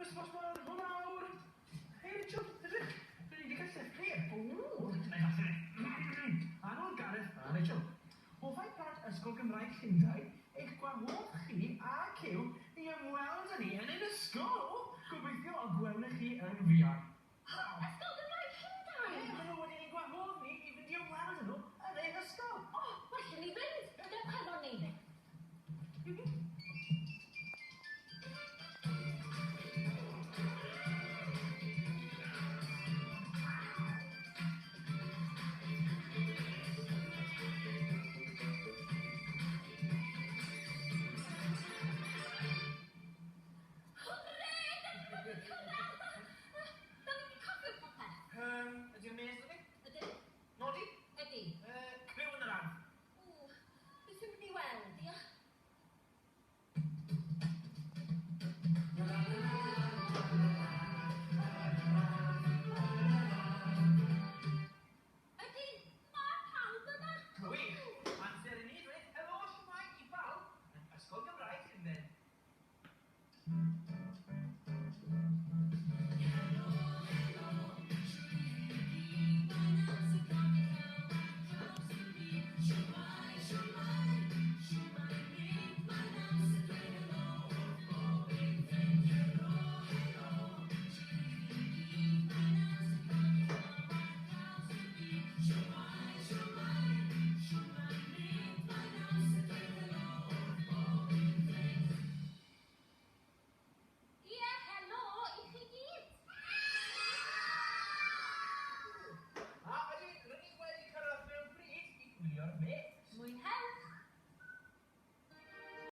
Ysbosmol, hwnna awr. Hei, Richard, ydych? Dwi wedi cael llyfru. O, neu falle. Arnold Gareth a Richard. Hoffai plant Ysgol Gymraeg Llundain eich gwahodd chi a Cyw i ymweld â ni yn ein ysgol. Gobeithio a gwewnech chi yn fuan. Ysgol Gymraeg Llundain? Ie, maen nhw wedi ein gwahodd ni i fynd i ymweld â nhw yn ein ysgol. O, well ni fynd. Dewch efo ni. Ydy'r mes ydy? Ydyn? Nodi? Ydi. Cyw yn yr ardd. O, beth yw'n mynd i weld, diolch? Ydi, ma' pawb yma. Gwych. Amser i ni, dweud. Helo, shwmae, i bawb. Ysgol Gymraeg Llundain.